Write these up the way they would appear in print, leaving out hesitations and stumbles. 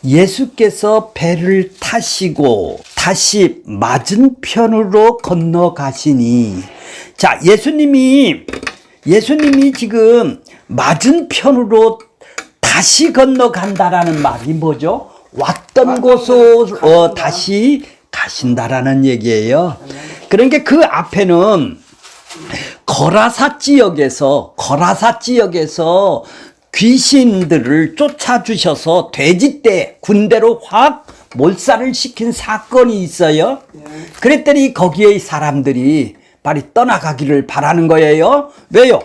예수께서 배를 타시고 다시 맞은편으로 건너가시니, 자, 예수님이 지금 맞은편으로 다시 건너간다라는 말이 뭐죠? 왔던 곳으로 다시 가신다라는 얘기예요. 그러니까 그 앞에는 거라사 지역에서 귀신들을 쫓아주셔서 돼지떼 군대로 확 몰살을 시킨 사건이 있어요. 그랬더니 거기에 사람들이 빨리 떠나가기를 바라는 거예요. 왜요?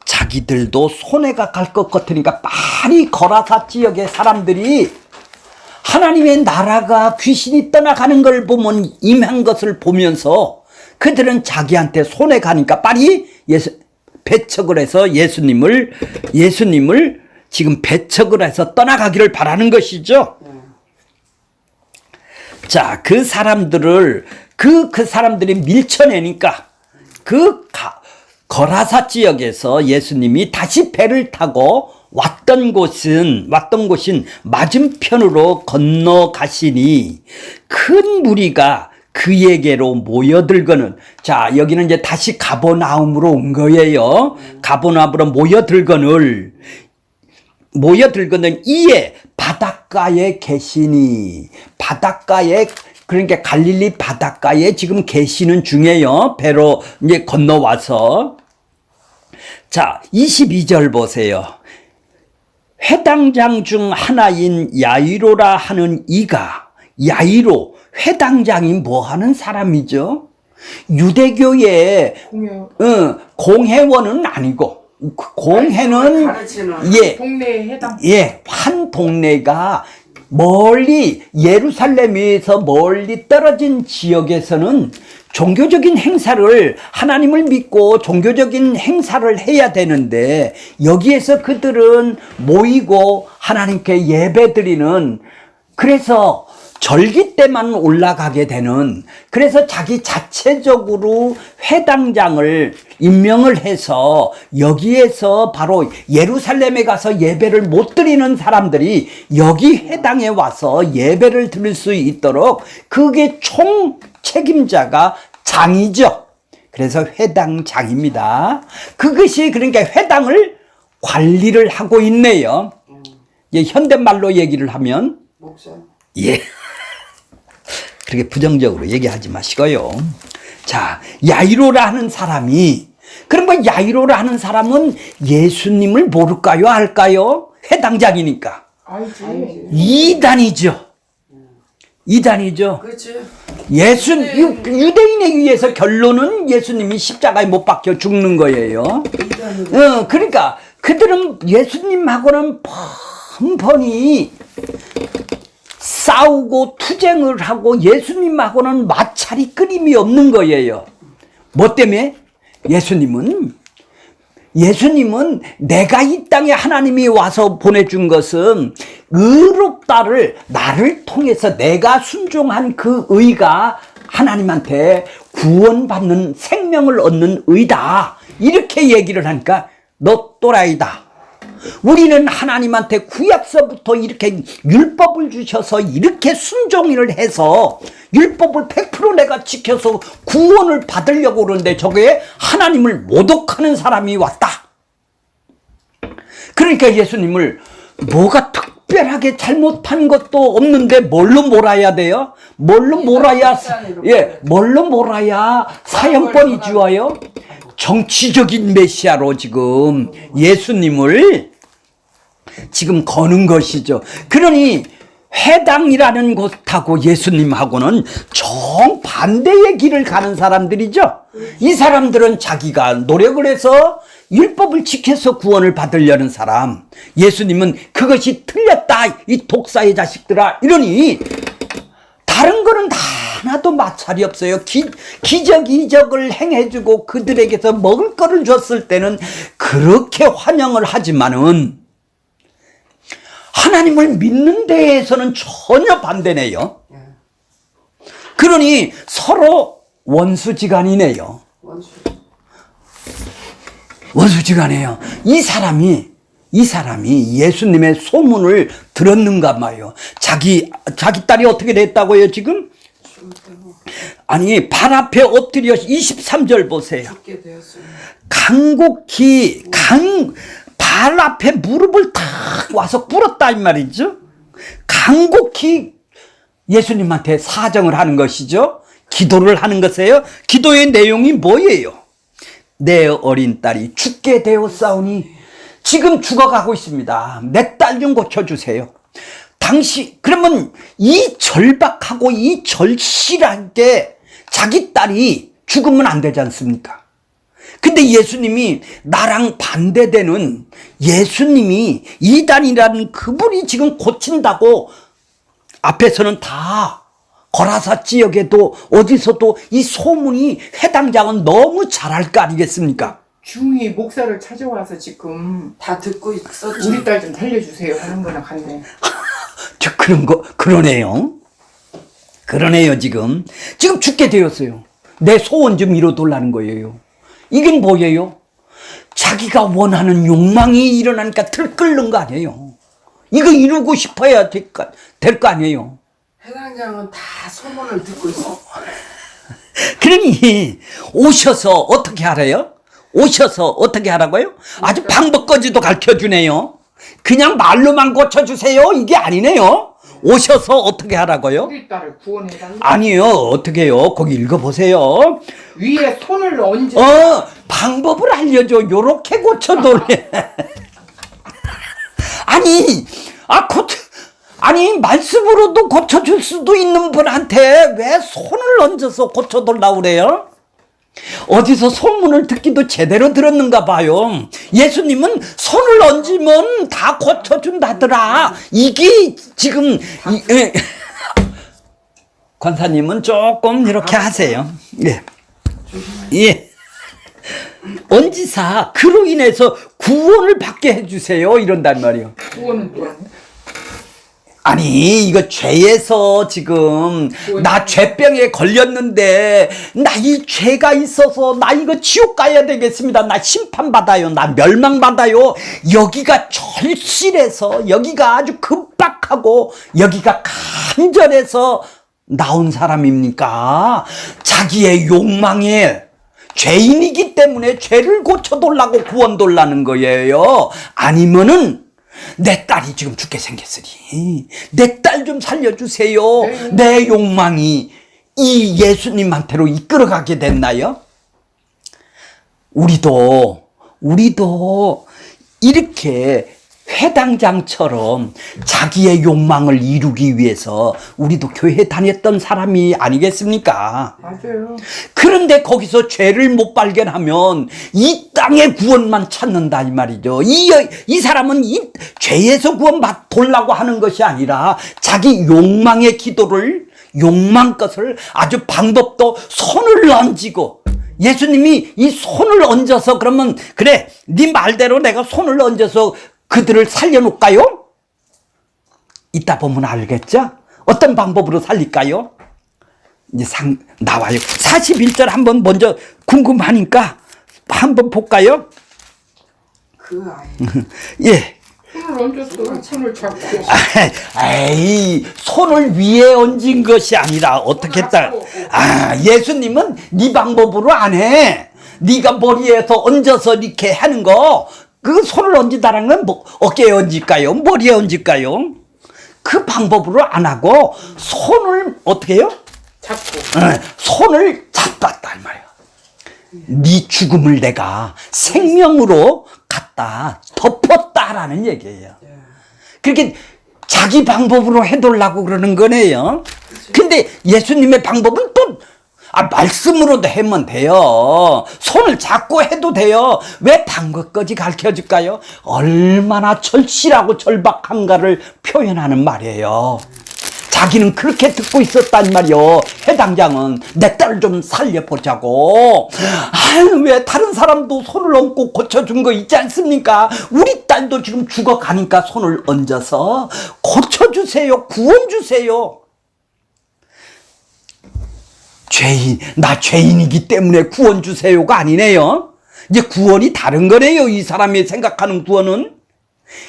자기들도 손해가 갈 것 같으니까 빨리 거라사 지역의 사람들이 하나님의 나라가 귀신이 떠나가는 걸 보면 임한 것을 보면서 그들은 자기한테 손해 가니까 빨리 배척을 해서 예수님을 지금 배척을 해서 떠나가기를 바라는 것이죠. 자, 그 사람들을 그 사람들이 밀쳐내니까 거라사 지역에서 예수님이 다시 배를 타고 왔던 곳인 맞은편으로 건너가시니 큰 무리가 그에게로 모여들거는, 자, 여기는 이제 다시 가버나움으로 온 거예요. 가버나움으로 모여들거는 이에 바닷가에 계시니, 바닷가에, 그러니까 갈릴리 바닷가에 지금 계시는 중에요. 배로 이제 건너와서. 자, 22절 보세요. 회당장 중 하나인 야이로라 하는 이가, 야이로, 회당장이 뭐 하는 사람이죠? 유대교의 공회원은 아니고, 공회는 동네 회당. 한 동네가 멀리 예루살렘에서 멀리 떨어진 지역에서는 종교적인 행사를, 하나님을 믿고 종교적인 행사를 해야 되는데, 여기에서 그들은 모이고 하나님께 예배드리는, 그래서 절기 때만 올라가게 되는, 그래서 자기 자체적으로 회당장을 임명을 해서 여기에서 바로 예루살렘에 가서 예배를 못 드리는 사람들이 여기 회당에 와서 예배를 드릴 수 있도록, 그게 총 책임자가 장이죠. 그래서 회당장입니다. 그것이 그러니까 회당을 관리를 하고 있네요. 현대말로 얘기를 하면 목사. 그렇게 부정적으로 얘기하지 마시고요. 자, 야이로라 하는 사람이, 그럼 뭐 야이로라 하는 사람은 예수님을 모를까요? 알까요? 회당장이니까. 알지. 이단이죠. 그렇지. 유대인에 의해서 결론은 예수님이 십자가에 못 박혀 죽는 거예요. 그러니까 그들은 예수님하고는 뻔뻔히 싸우고 투쟁을 하고 예수님하고는 마찰이 끊임이 없는 거예요. 뭐 때문에? 예수님은 내가 이 땅에 하나님이 와서 보내준 것은 의롭다를, 나를 통해서 내가 순종한 그 의가 하나님한테 구원받는, 생명을 얻는 의다, 이렇게 얘기를 하니까 너 또라이다. 우리는 하나님한테 구약서부터 이렇게 율법을 주셔서 이렇게 순종을 해서 율법을 100% 내가 지켜서 구원을 받으려고 그러는데 저게 하나님을 모독하는 사람이 왔다. 그러니까 예수님을 뭐가 특별하게 잘못한 것도 없는데 뭘로 몰아야 돼요? 뭘로 몰아야 사형권이 주어요? 정치적인 메시아로 지금 예수님을 지금 거는 것이죠. 그러니 회당이라는 곳하고 예수님하고는 정반대의 길을 가는 사람들이죠. 이 사람들은 자기가 노력을 해서 율법을 지켜서 구원을 받으려는 사람, 예수님은 그것이 틀렸다, 이 독사의 자식들아, 이러니 다른 거는 다 하나도 마찰이 없어요. 기적이적을 행해주고 그들에게서 먹을 거를 줬을 때는 그렇게 환영을 하지만은 하나님을 믿는 데에서는 전혀 반대네요. 그러니 서로 원수지간이네요. 원수지간이에요. 이 사람이 이 사람이 예수님의 소문을 들었는가 봐요. 자기 딸이 어떻게 됐다고요, 지금? 아니, 발 앞에 엎드려 23절 보세요. 죽게 되었습니다. 간곡히 발 앞에 무릎을 탁 와서 꿇었다 이 말이죠. 간곡히 예수님한테 사정을 하는 것이죠. 기도를 하는 것이에요. 기도의 내용이 뭐예요? 내 어린 딸이 죽게 되었사오니, 지금 죽어가고 있습니다. 내 딸 좀 고쳐주세요. 그러면 이 절박하고 이 절실하게 자기 딸이 죽으면 안 되지 않습니까? 근데 예수님이 나랑 반대되는 예수님이 이단이라는 그분이 지금 고친다고 앞에서는 다 거라사 지역에도 어디서도 이 소문이 회당장은 너무 잘할 거 아니겠습니까? 중이 목사를 찾아와서 지금 다 듣고 있었지. 우리 딸 좀 살려주세요 하는 거나 같네. 그러네요. 그러네요, 지금 죽게 되었어요. 내 소원 좀 이뤄달라는 거예요. 이게 뭐예요? 자기가 원하는 욕망이 일어나니까 들끓는 거 아니에요. 이거 이루고 싶어야 될 거 아니에요. 해당장은 다 소문을 듣고 있어. 그러니 오셔서 어떻게 하래요? 오셔서 어떻게 하라고요? 아주 방법까지도 가르쳐주네요. 그냥 말로만 고쳐주세요 이게 아니네요. 오셔서 어떻게 하라고요? 우리 딸을 구원해달라. 아니요, 어떻게 해요? 거기 읽어보세요. 위에 손을 얹어. 방법을 알려줘. 요렇게 고쳐돌래. 아니, 말씀으로도 고쳐줄 수도 있는 분한테 왜 손을 얹어서 고쳐달라고 그래요? 어디서 소문을 듣기도 제대로 들었는가 봐요. 예수님은 손을 얹으면 다 고쳐준다더라. 이게 지금 권사님은 조금 이렇게 하세요. 예. 얹으사 그로 인해서 구원을 받게 해주세요 이런단 말이에요. 구원은 또 아니야? 아니, 이거 죄에서 지금 나 죄병에 걸렸는데 나 이 죄가 있어서 나 이거 지옥 가야 되겠습니다. 나 심판받아요. 나 멸망받아요. 여기가 절실해서, 여기가 아주 급박하고, 여기가 간절해서 나온 사람입니까? 자기의 욕망에 죄인이기 때문에 죄를 고쳐달라고 구원달라는 거예요. 아니면은 내 딸이 지금 죽게 생겼으니 내 딸 좀 살려주세요. 내 욕망이 이 예수님한테로 이끌어가게 됐나요? 우리도 이렇게 회당장처럼 자기의 욕망을 이루기 위해서 우리도 교회 다녔던 사람이 아니겠습니까? 맞아요. 그런데 거기서 죄를 못 발견하면 이 땅의 구원만 찾는다 이 말이죠. 이 사람은 이 죄에서 구원받으려고 하는 것이 아니라 자기 욕망의 기도를, 욕망 것을 아주 방법도 손을 얹고, 예수님이 이 손을 얹어서 그러면 그래, 네 말대로 내가 손을 얹어서 그들을 살려놓을까요? 이따 보면 알겠죠? 어떤 방법으로 살릴까요? 이제 나와요. 41절 한번 먼저 궁금하니까 한번 볼까요? 그 아이. 예. 손을 얹었어. 손을 잡고. 에이, 손을 위에 얹은 것이 아니라 어떻게 했다? 예수님은 네 방법으로 안 해. 네가 머리에서 얹어서 이렇게 하는 거, 그 손을 얹는다는 건 뭐, 어깨에 얹을까요? 머리에 얹을까요? 그 방법으로 안 하고 손을 어떻게 해요? 잡고. 손을 잡았다 이 말이야. 네 죽음을 내가 생명으로 갖다 덮었다라는 얘기예요. 그렇게 자기 방법으로 해달라고 그러는 거네요. 근데 예수님의 방법은 또 말씀으로도 하면 돼요. 손을 잡고 해도 돼요. 왜 방법까지 가르쳐줄까요? 얼마나 절실하고 절박한가를 표현하는 말이에요. 자기는 그렇게 듣고 있었단 말이요. 해당장은 내 딸 좀 살려보자고. 왜 다른 사람도 손을 얹고 고쳐준 거 있지 않습니까? 우리 딸도 지금 죽어가니까 손을 얹어서 고쳐주세요. 구원 주세요. 나 죄인이기 때문에 구원 주세요가 아니네요. 이제 구원이 다른 거네요. 이 사람이 생각하는 구원은.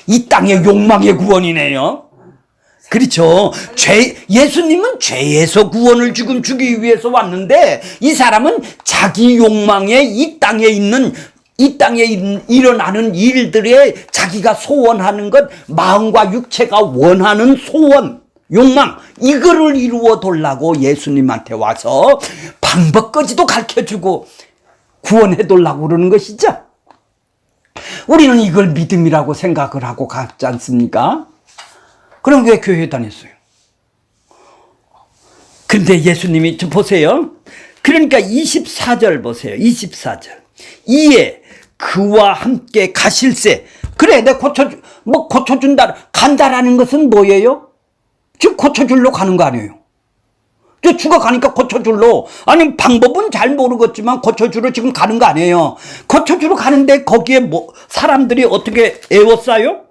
이 땅의 욕망의 구원이네요. 그렇죠. 예수님은 죄에서 구원을 지금 주기 위해서 왔는데 이 사람은 자기 욕망에 이 땅에 일어나는 일들에 자기가 소원하는 것, 마음과 육체가 원하는 소원, 욕망, 이거를 이루어 달라고 예수님한테 와서 방법까지도 가르쳐주고 구원해 달라고 그러는 것이죠. 우리는 이걸 믿음이라고 생각을 하고 갔지 않습니까? 그럼 왜 교회에 다녔어요? 근데 예수님이 좀 보세요. 그러니까 24절 보세요. 24절. 이에 그와 함께 가실새. 그래, 내가 고쳐준다. 간다라는 것은 뭐예요? 지금 고쳐줄로 가는 거 아니에요? 저 죽어가니까 고쳐줄로. 아니, 방법은 잘 모르겠지만 고쳐주러 지금 가는 거 아니에요? 고쳐주러 가는데 거기에 사람들이 어떻게 애워싸요?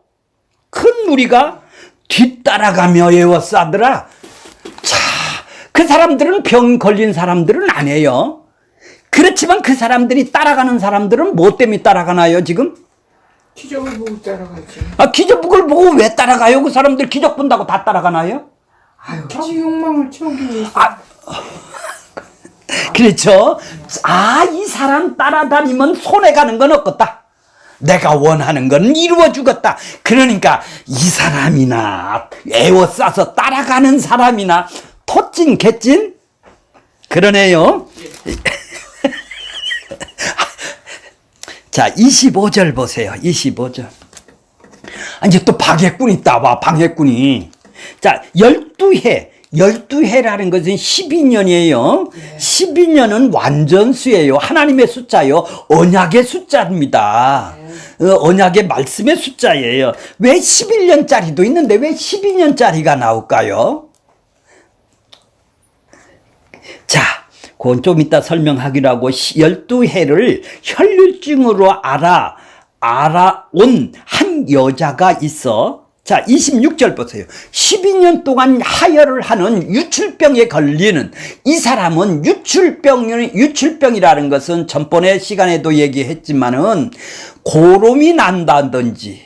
큰 무리가 뒤따라가며 애워싸더라. 자, 그 사람들은 병 걸린 사람들은 아니에요. 그렇지만 그 사람들이 따라가는 사람들은 뭐 때문에 따라가나요, 지금? 기적을 보고 따라가지. 기적을 보고 왜 따라가요? 그 사람들 기적 본다고 다 따라가나요? 아유, 자기 욕망을 채우기 위해서. 그렇죠. 이 사람 따라다니면 손해가는 건 없겠다. 내가 원하는 건 이루어 주겠다. 그러니까 이 사람이나 애워싸서 따라가는 사람이나 토찐 개찐 그러네요. 자, 25절 보세요. 25절. 이제 또 방해꾼이 따와, 방해꾼이. 자, 12해라는 것은 12년이에요. 12년은 완전수예요. 하나님의 숫자요. 언약의 숫자입니다. 언약의 말씀의 숫자예요. 왜 11년짜리도 있는데 왜 12년짜리가 나올까요? 자, 그건 좀 이따 설명하기로 하고 12해를 혈류증으로 알아온 한 여자가 있어. 자, 26절 보세요. 12년 동안 하혈을 하는 유출병에 걸리는 이 사람은 유출병이라는 것은 전번에 시간에도 얘기했지만은 고름이 난다든지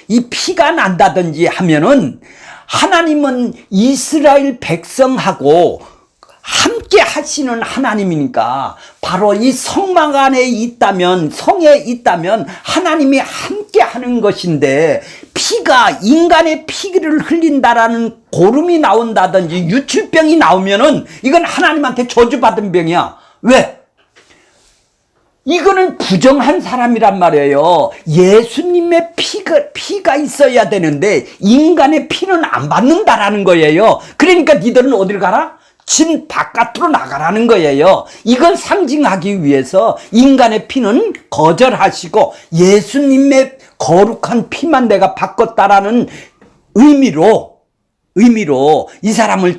이 피가 난다든지 하면은 하나님은 이스라엘 백성하고 함께 하시는 하나님이니까 바로 이 성막 안에 있다면, 성에 있다면 하나님이 함께 하는 것인데 피가, 인간의 피를 흘린다라는 고름이 나온다든지 유출병이 나오면은 이건 하나님한테 저주받은 병이야. 왜? 이거는 부정한 사람이란 말이에요. 예수님의 피가 있어야 되는데 인간의 피는 안 받는다라는 거예요. 그러니까 니들은 어딜 가라? 진 바깥으로 나가라는 거예요. 이걸 상징하기 위해서 인간의 피는 거절하시고 예수님의 거룩한 피만 내가 바꿨다라는 의미로 이 사람을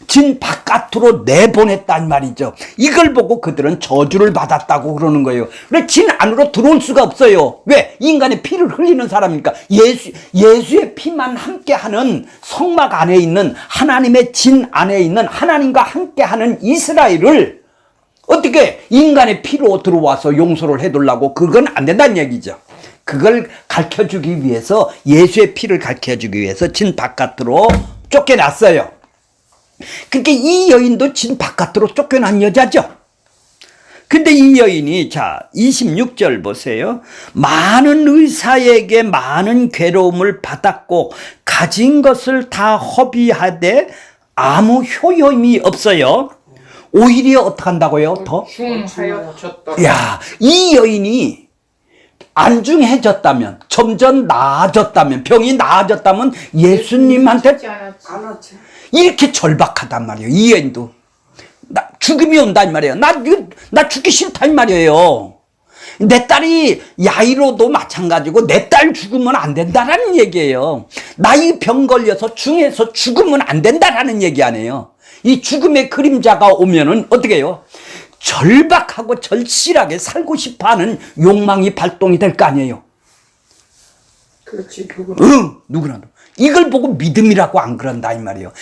진 바깥으로 내보냈단 말이죠. 이걸 보고 그들은 저주를 받았다고 그러는 거예요. 그래, 진 안으로 들어올 수가 없어요. 왜? 인간의 피를 흘리는 사람이니까. 예수의 피만 함께하는 성막 안에 있는 하나님의 진 안에 있는 하나님과 함께하는 이스라엘을 어떻게 인간의 피로 들어와서 용서를 해달라고, 그건 안 된다는 얘기죠. 그걸 가르쳐주기 위해서, 예수의 피를 가르쳐주기 위해서 진 바깥으로 쫓겨났어요. 그러니까 이 여인도 진 바깥으로 쫓겨난 여자죠. 근데 이 여인이, 자, 26절 보세요. 많은 의사에게 많은 괴로움을 받았고 가진 것을 다 허비하되 아무 효용이 없어요. 오히려 어떻게 한다고요? 더? 중하여졌다. 야, 이 여인이 안중해졌다면, 점점 나아졌다면, 병이 나아졌다면 예수님한테 안 왔지. 이렇게 절박하단 말이에요. 이 여인도. 나 죽음이 온단 말이에요. 나 죽기 싫단 말이에요. 내 딸이 야이로도 마찬가지고 내 딸 죽으면 안 된다라는 얘기예요. 나이 병 걸려서 중에서 죽으면 안 된다라는 얘기 아니에요. 이 죽음의 그림자가 오면은 어떻게 해요? 절박하고 절실하게 살고 싶어하는 욕망이 발동이 될 거 아니에요. 그렇지, 누구나. 누구나. 이걸 보고 믿음이라고 안 그런다 이 말이에요.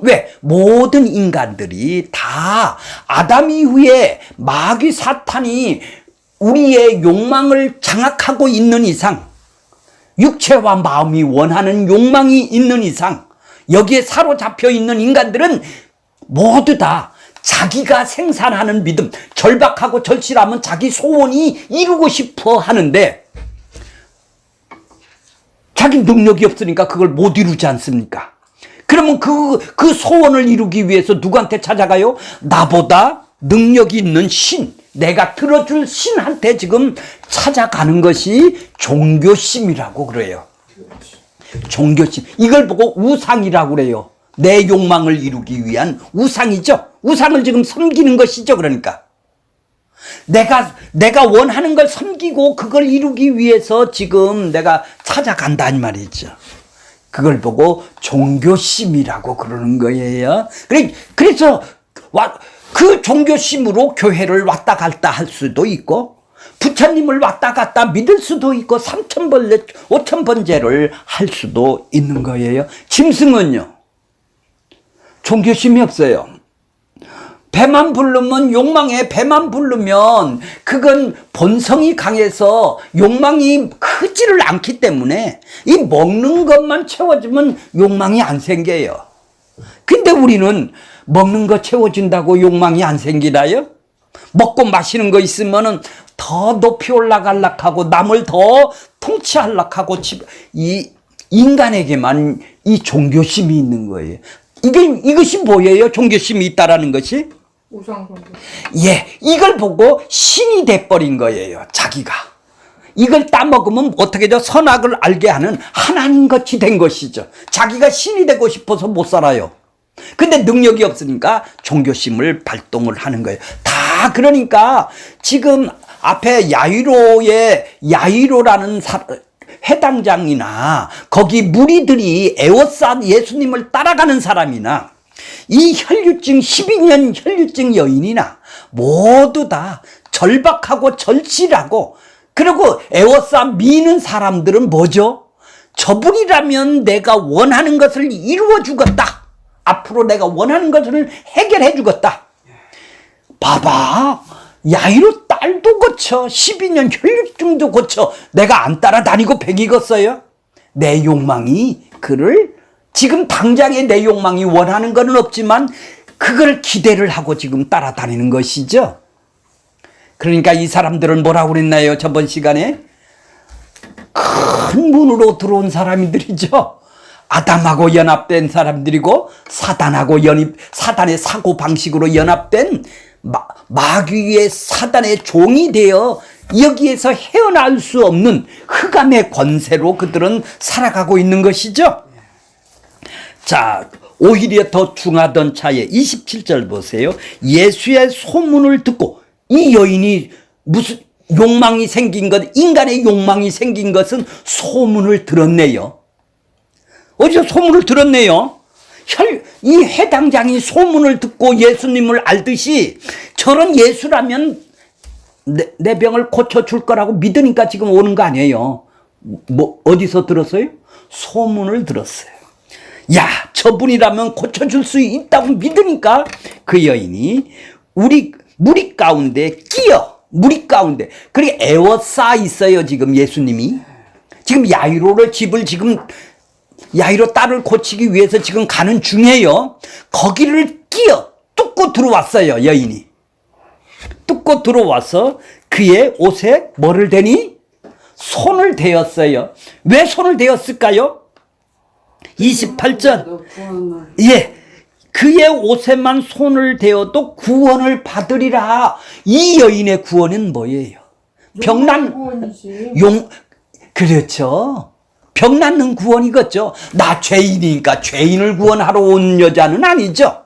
왜? 모든 인간들이 다 아담 이후에 마귀 사탄이 우리의 욕망을 장악하고 있는 이상, 육체와 마음이 원하는 욕망이 있는 이상 여기에 사로잡혀 있는 인간들은 모두 다 자기가 생산하는 믿음, 절박하고 절실하면 자기 소원이 이루고 싶어 하는데 자기 능력이 없으니까 그걸 못 이루지 않습니까? 그러면 그 소원을 이루기 위해서 누구한테 찾아가요? 나보다 능력이 있는 신, 내가 들어줄 신한테 지금 찾아가는 것이 종교심이라고 그래요. 종교심. 이걸 보고 우상이라고 그래요. 내 욕망을 이루기 위한 우상이죠. 우상을 지금 섬기는 것이죠. 그러니까 내가 원하는 걸 섬기고 그걸 이루기 위해서 지금 내가 찾아간다 이 말이죠. 그걸 보고 종교심이라고 그러는 거예요. 그래서 그 종교심으로 교회를 왔다 갔다 할 수도 있고 부처님을 왔다 갔다 믿을 수도 있고 3,000번째 5,000번째를 할 수도 있는 거예요. 짐승은요 종교심이 없어요. 배만 부르면 욕망에 배만 부르면 그건 본성이 강해서 욕망이 크지를 않기 때문에 이 먹는 것만 채워주면 욕망이 안 생겨요. 근데 우리는 먹는 거 채워준다고 욕망이 안 생기나요? 먹고 마시는 거 있으면은 더 높이 올라가려고 하고 남을 더 통치하려고 하고 이 인간에게만 이 종교심이 있는 거예요. 이것이 뭐예요? 종교심이 있다라는 것이? 우상숭배. 예, 이걸 보고 신이 돼버린 거예요. 자기가. 이걸 따먹으면 어떻게 저 선악을 알게 하는 하나님같이 된 것이죠. 자기가 신이 되고 싶어서 못 살아요. 근데 능력이 없으니까 종교심을 발동을 하는 거예요. 다 그러니까 지금 앞에 야이로라는 해당장이나 거기 무리들이 에워싸 예수님을 따라가는 사람이나 이 혈류증 12년 혈류증 여인이나 모두 다 절박하고 절실하고 그리고 에워싸 미는 사람들은 뭐죠? 저분이라면 내가 원하는 것을 이루어 주겠다. 앞으로 내가 원하는 것을 해결해 주겠다. 봐봐. 야이로 딸도 고쳐 12년 혈류증도 고쳐 내가 안 따라다니고 배 익었어요? 내 욕망이 그를 지금 당장의 내 욕망이 원하는 건 없지만 그걸 기대를 하고 지금 따라다니는 것이죠. 그러니까 이 사람들은 뭐라고 그랬나요? 저번 시간에 큰 문으로 들어온 사람들이죠. 아담하고 연합된 사람들이고 사단의 사고 방식으로 연합된 마귀의 사단의 종이 되어 여기에서 헤어나올 수 없는 흑암의 권세로 그들은 살아가고 있는 것이죠. 자, 오히려 더 중하던 차에 27절 보세요. 예수의 소문을 듣고 이 여인이 무슨 욕망이 생긴 것, 인간의 욕망이 생긴 것은 소문을 들었네요. 어디서 소문을 들었네요. 이 해당장이 소문을 듣고 예수님을 알듯이 저런 예수라면 내 병을 고쳐줄 거라고 믿으니까 지금 오는 거 아니에요. 뭐 어디서 들었어요? 소문을 들었어요. 야, 저분이라면 고쳐줄 수 있다고 믿으니까 그 여인이 무리 가운데 무리 가운데 그리고 에워싸 있어요. 지금 예수님이 지금 야이로 딸을 고치기 위해서 지금 가는 중이에요. 거기를 뚫고 들어왔어요. 여인이 뚫고 들어와서 그의 옷에 뭐를 대니? 손을 대었어요. 왜 손을 대었을까요? 28절. 예. 그의 옷에만 손을 대어도 구원을 받으리라. 이 여인의 구원은 뭐예요? 그렇죠. 병 낫는 구원이겠죠. 나 죄인이니까 죄인을 구원하러 온 여자는 아니죠.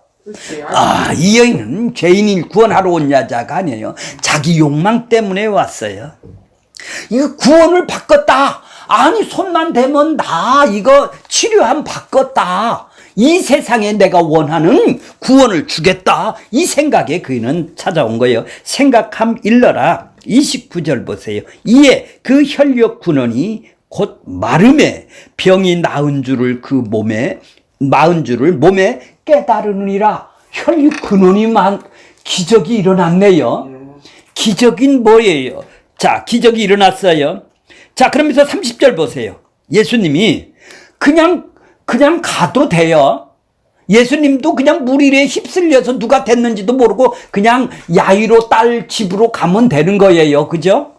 이 여인은 죄인을 구원하러 온 여자가 아니에요. 자기 욕망 때문에 왔어요. 이거 구원을 받겠다. 아니 손만 대면 나 이거 치료함 받겠다. 이 세상에 내가 원하는 구원을 주겠다. 이 생각에 그이는 찾아온 거예요. 생각함 일러라. 29절 보세요. 이에 그 혈육 근원이 곧 마름에 병이 나은 줄을 몸에 깨달으느니라. 혈육 근원이 기적이 일어났네요. 기적인 뭐예요? 자, 기적이 일어났어요. 자, 그러면서 30절 보세요. 예수님이 그냥 가도 돼요. 예수님도 그냥 물 위에 휩쓸려서 누가 됐는지도 모르고 그냥 야이로 딸 집으로 가면 되는 거예요. 그죠?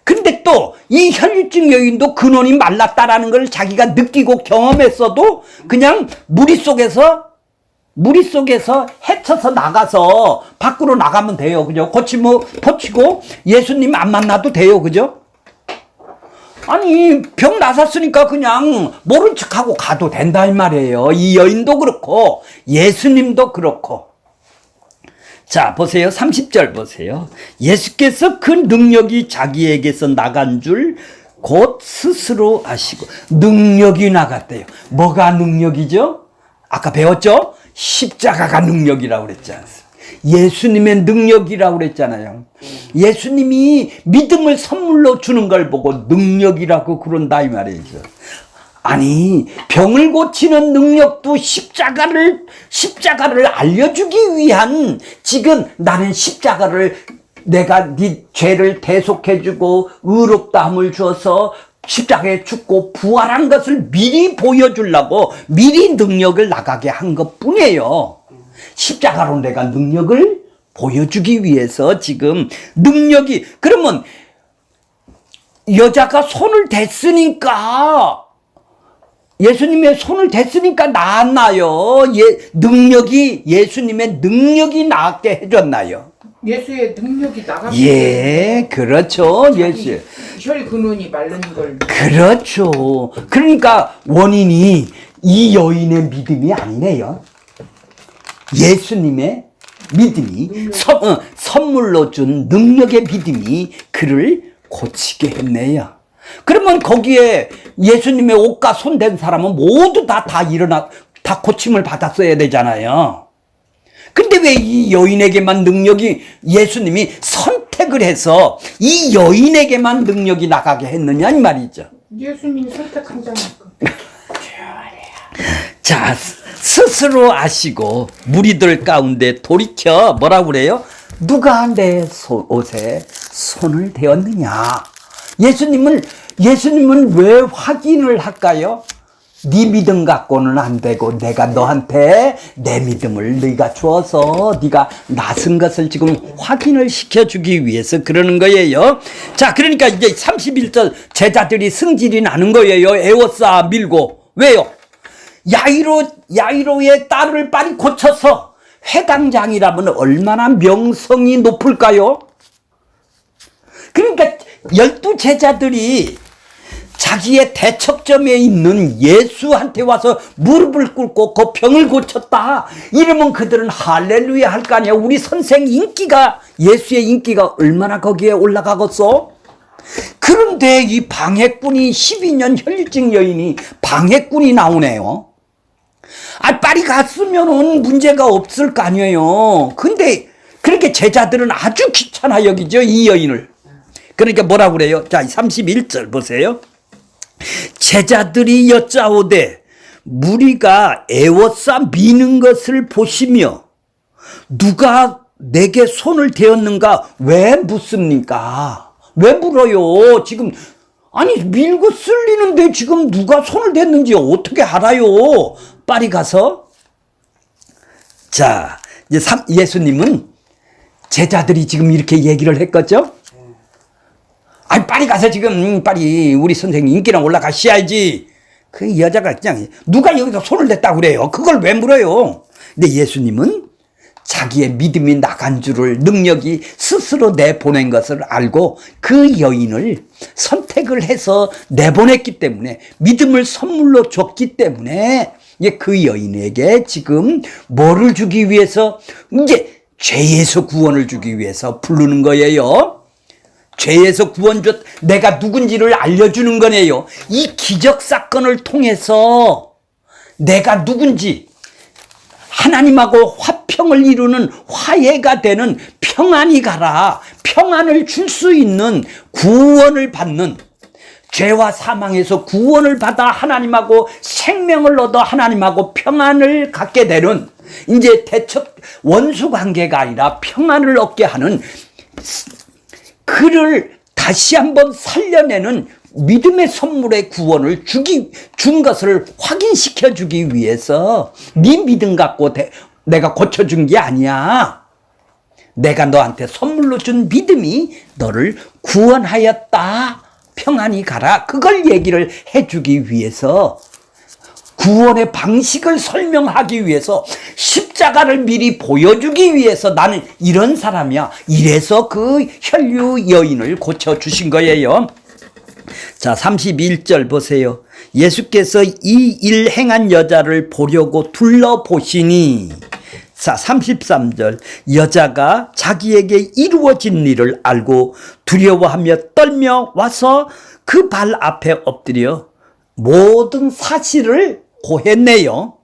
근데 또 이 혈류증 여인도 근원이 말랐다라는 걸 자기가 느끼고 경험했어도 그냥 무리 속에서 헤쳐서 나가서 밖으로 나가면 돼요. 그죠? 고치고 예수님 안 만나도 돼요. 그죠? 아니, 병 나섰으니까 그냥 모른 척하고 가도 된다 이 말이에요. 이 여인도 그렇고 예수님도 그렇고. 자, 보세요. 30절 보세요. 예수께서 그 능력이 자기에게서 나간 줄 곧 스스로 아시고. 능력이 나갔대요. 뭐가 능력이죠? 아까 배웠죠? 십자가가 능력이라고 그랬지 않습니까? 예수님의 능력이라고 그랬잖아요. 예수님이 믿음을 선물로 주는 걸 보고 능력이라고 그런다 이 말이죠. 아니, 병을 고치는 능력도 십자가를 알려주기 위한, 지금 나는 십자가를 내가 네 죄를 대속해주고 의롭다함을 주어서 십자가에 죽고 부활한 것을 미리 보여주려고 미리 능력을 나가게 한 것뿐이에요. 십자가로 내가 능력을 보여주기 위해서 지금 능력이, 그러면 여자가 손을 댔으니까, 예수님의 손을 댔으니까 나았나요? 예수님의 능력이 나게 해줬나요? 예수의 능력이 나가서 예, 그렇죠. 예수. 혈 근원이 마른 걸. 그렇죠. 그러니까 원인이 이 여인의 믿음이 아니네요. 예수님의 믿음이, 선물로 준 능력의 믿음이 그를 고치게 했네요. 그러면 거기에 예수님의 옷과 손댄 사람은 모두 다 고침을 받았어야 되잖아요. 근데 왜 이 여인에게만 능력이, 예수님이 선택을 해서 이 여인에게만 능력이 나가게 했느냐 이 말이죠. 예수님이 선택한다니까. 자, 스스로 아시고 무리들 가운데 돌이켜 뭐라고 그래요? 누가 내 옷에 손을 대었느냐? 예수님은 왜 확인을 할까요? 네 믿음 갖고는 안 되고 내가 너한테 내 믿음을 네가 주어서 네가 나선 것을 지금 확인을 시켜주기 위해서 그러는 거예요. 자, 그러니까 이제 31절 제자들이 승질이 나는 거예요. 에워싸 밀고. 왜요? 야이로의 딸을 빨리 고쳐서 회당장이라면 얼마나 명성이 높을까요? 그러니까 12 제자들이 자기의 대척점에 있는 예수한테 와서 무릎을 꿇고 그 병을 고쳤다 이러면 그들은 할렐루야 할 거 아니야. 우리 선생 인기가, 예수의 인기가 얼마나 거기에 올라가겠어? 그런데 이 방해꾼이, 12년 혈류증 여인이 방해꾼이 나오네요. 빨리 갔으면은 문제가 없을 거 아니에요. 근데 그렇게 제자들은 아주 귀찮아 여기죠, 이 여인을. 그러니까 뭐라고 그래요? 자, 31절 보세요. 제자들이 여짜오되 무리가 애워싸 미는 것을 보시며 누가 내게 손을 대었는가 왜 묻습니까? 왜 물어요? 지금 아니 밀고 쓸리는데 지금 누가 손을 댔는지 어떻게 알아요? 빨리 가서. 자, 이제 예수님은 제자들이 지금 이렇게 얘기를 했겠죠? 빨리 가서 지금 빨리 우리 선생님 인기랑 올라가셔야지. 그 여자가 그냥 누가 여기서 손을 댔다고 그래요. 그걸 왜 물어요? 근데 예수님은 자기의 믿음이 나간 줄을, 능력이 스스로 내보낸 것을 알고 그 여인을 선택을 해서 내보냈기 때문에, 믿음을 선물로 줬기 때문에 그 여인에게 지금 뭐를 주기 위해서, 이제 죄에서 구원을 주기 위해서 부르는 거예요. 죄에서 구원 줬, 내가 누군지를 알려주는 거네요. 이 기적 사건을 통해서 내가 누군지, 하나님하고 화평을 이루는, 화해가 되는, 평안이 가라, 평안을 줄 수 있는, 구원을 받는, 죄와 사망에서 구원을 받아 하나님하고 생명을 얻어 하나님하고 평안을 갖게 되는, 이제 대척 원수 관계가 아니라 평안을 얻게 하는, 그를 다시 한번 살려내는 믿음의 선물의 구원을 준 것을 확인시켜 주기 위해서 네 믿음 갖고 내가 고쳐준 게 아니야. 내가 너한테 선물로 준 믿음이 너를 구원하였다. 평안히 가라. 그걸 얘기를 해주기 위해서, 구원의 방식을 설명하기 위해서, 십자가를 미리 보여주기 위해서 나는 이런 사람이야. 이래서 그 혈류 여인을 고쳐주신 거예요. 자, 31절 보세요. 예수께서 이 일 행한 여자를 보려고 둘러보시니, 자, 33절. 여자가 자기에게 이루어진 일을 알고 두려워하며 떨며 와서 그 발 앞에 엎드려 모든 사실을 고했네요.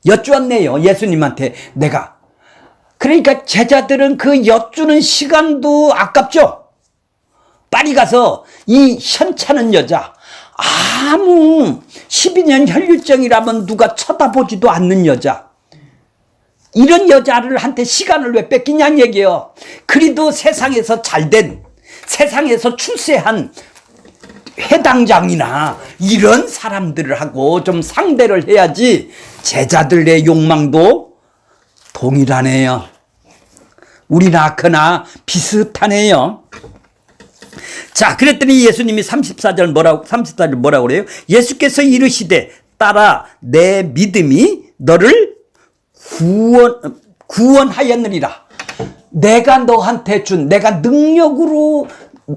여쭈었네요. 예수님한테. 내가. 그러니까 제자들은 그 여쭈는 시간도 아깝죠. 빨리 가서 이 현찮은 여자, 아무 12년 혈류증이라면 누가 쳐다보지도 않는 여자, 이런 여자를 한테 시간을 왜 뺏기냐는 얘기예요. 그래도 세상에서 잘된, 세상에서 출세한 회당장이나 이런 사람들하고 좀 상대를 해야지. 제자들의 욕망도 동일하네요. 우리나 그나 비슷하네요. 자, 그랬더니 예수님이 34절 뭐라고 그래요? 예수께서 이르시되 따라 내 믿음이 너를 구원하였느니라. 내가 너한테 준, 내가 능력으로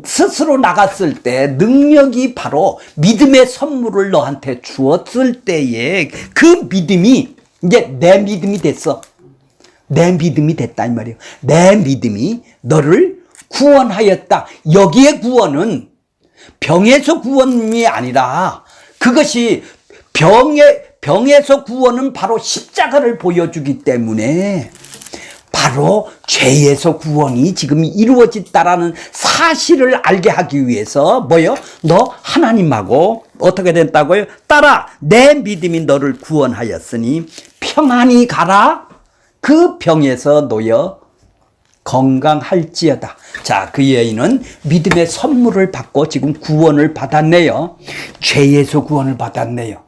스스로 나갔을 때, 능력이 바로 믿음의 선물을 너한테 주었을 때에 그 믿음이 이제 내 믿음이 됐어. 내 믿음이 됐다 이 말이에요. 내 믿음이 너를 구원하였다. 여기에 구원은 병에서 구원이 아니라, 그것이 병에서 구원은 바로 십자가를 보여주기 때문에 바로 죄에서 구원이 지금 이루어졌다라는 사실을 알게 하기 위해서 뭐요? 너 하나님하고 어떻게 됐다고요? 따라 내 믿음이 너를 구원하였으니 평안히 가라. 그 병에서 놓여 건강할지어다. 자, 그 여인은 믿음의 선물을 받고 지금 구원을 받았네요. 죄에서 구원을 받았네요.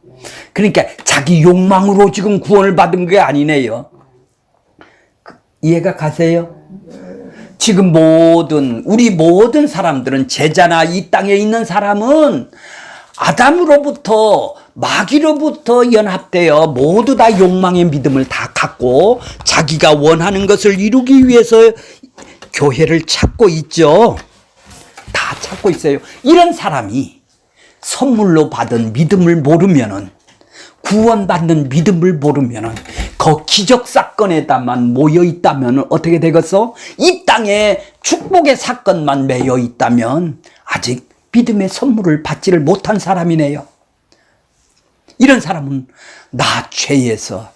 그러니까 자기 욕망으로 지금 구원을 받은 게 아니네요. 이해가 가세요? 지금 우리 모든 사람들은, 제자나 이 땅에 있는 사람은 아담으로부터 마귀로부터 연합되어 모두 다 욕망의 믿음을 다 갖고 자기가 원하는 것을 이루기 위해서 교회를 찾고 있죠. 다 찾고 있어요. 이런 사람이 선물로 받은 믿음을 모르면은, 구원받는 믿음을 모르면은, 그 기적 사건에다만 모여 있다면 어떻게 되겠어? 이 땅에 축복의 사건만 매여 있다면 아직 믿음의 선물을 받지를 못한 사람이네요. 이런 사람은 나 죄에서,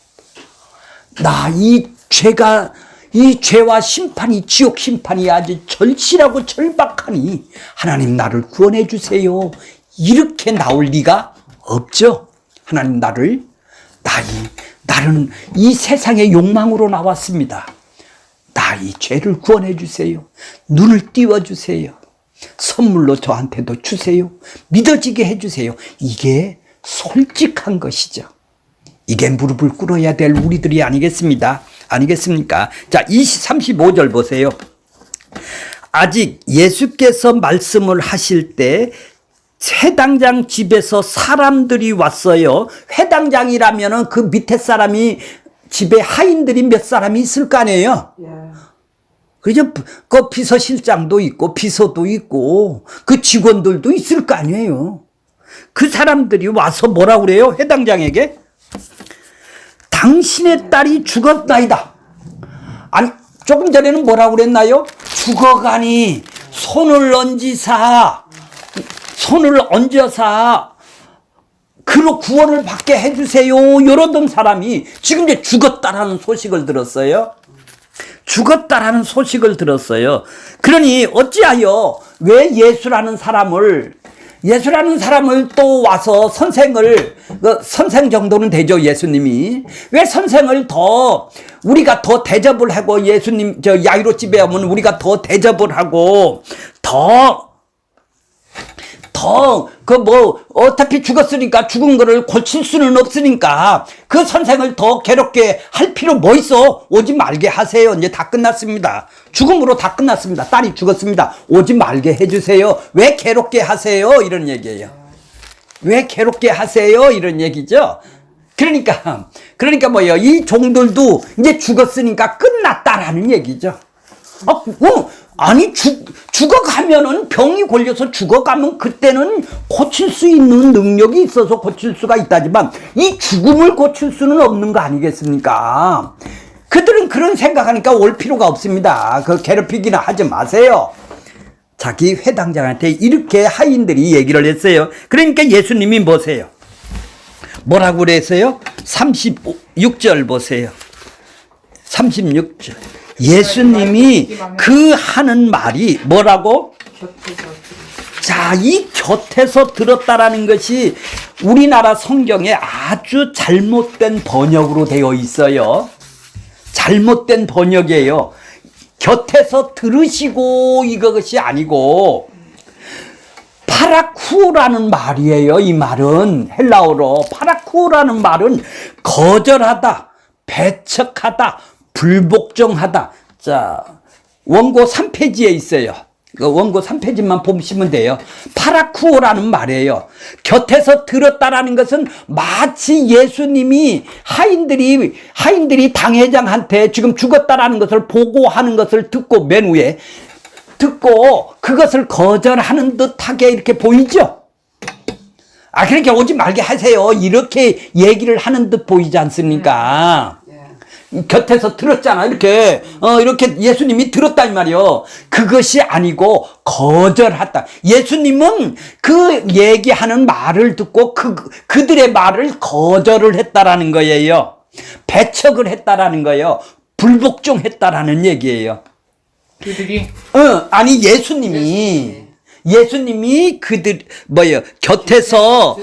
나 이 죄와 심판이, 지옥 심판이 아주 절실하고 절박하니 하나님 나를 구원해 주세요. 이렇게 나올 리가 없죠. 하나님 나는 이 세상의 욕망으로 나왔습니다. 나 이 죄를 구원해 주세요. 눈을 띄워 주세요. 선물로 저한테도 주세요. 믿어지게 해 주세요. 이게 솔직한 것이죠. 이게 무릎을 꿇어야 될 우리들이 아니겠습니까? 자, 35절 보세요. 아직 예수께서 말씀을 하실 때 회당장 집에서 사람들이 왔어요. 회당장이라면은 그 밑에 사람이, 집에 하인들이 몇 사람이 있을 거 아니에요. 그죠? 그 비서실장도 있고 비서도 있고 그 직원들도 있을 거 아니에요. 그 사람들이 와서 뭐라고 그래요? 회당장에게 당신의 딸이 죽었나이다. 아니, 조금 전에는 뭐라고 그랬나요? 죽어가니 손을 얹어서 그로 구원을 받게 해주세요. 이러던 사람이 지금 이제 죽었다라는 소식을 들었어요. 그러니 어찌하여 왜 예수라는 사람을 또 와서 선생 정도는 되죠, 예수님이. 왜 선생을 우리가 더 대접을 하고, 예수님, 야이로 집에 오면 우리가 더 대접을 하고, 더 어차피 죽었으니까 죽은 거를 고칠 수는 없으니까 그 선생을 더 괴롭게 할 필요 뭐 있어? 오지 말게 하세요. 이제 다 끝났습니다. 죽음으로 다 끝났습니다. 딸이 죽었습니다. 오지 말게 해주세요. 왜 괴롭게 하세요? 이런 얘기예요. 왜 괴롭게 하세요? 이런 얘기죠. 그러니까 뭐예요? 이 종들도 이제 죽었으니까 끝났다라는 얘기죠. 아니 죽어가면은 병이 걸려서 죽어가면 그때는 고칠 수 있는 능력이 있어서 고칠 수가 있다지만 이 죽음을 고칠 수는 없는 거 아니겠습니까? 그들은 그런 생각하니까 올 필요가 없습니다. 그 괴롭히기나 하지 마세요. 자기 회당장한테 이렇게 하인들이 얘기를 했어요. 그러니까 예수님이 보세요. 뭐라고 그랬어요? 36절 보세요. 36절. 예수님이 그 하는 말이 뭐라고? 자, 이 곁에서 들었다라는 것이 우리나라 성경에 아주 잘못된 번역으로 되어 있어요. 잘못된 번역이에요. 곁에서 들으시고 이것이 아니고 파라쿠라는 말이에요. 이 말은 헬라어로 파라쿠라는 말은 거절하다, 배척하다, 불복종하다. 자, 원고 3페이지에 있어요. 그 원고 3페이지만 보시면 돼요. 파라쿠오라는 말이에요. 곁에서 들었다라는 것은 마치 예수님이 하인들이 당회장한테 지금 죽었다라는 것을 보고하는 것을 듣고 맨 위에 듣고 그것을 거절하는 듯하게 이렇게 보이죠? 그러니까 오지 말게 하세요. 이렇게 얘기를 하는 듯 보이지 않습니까? 곁에서 들었잖아. 이렇게 예수님이 들었다 이 말이요. 그것이 아니고 거절했다. 예수님은 그 얘기하는 말을 듣고 그들의 말을 거절을 했다라는 거예요. 배척을 했다라는 거예요. 불복종했다라는 얘기예요. 그들이 아니 예수님이 곁에서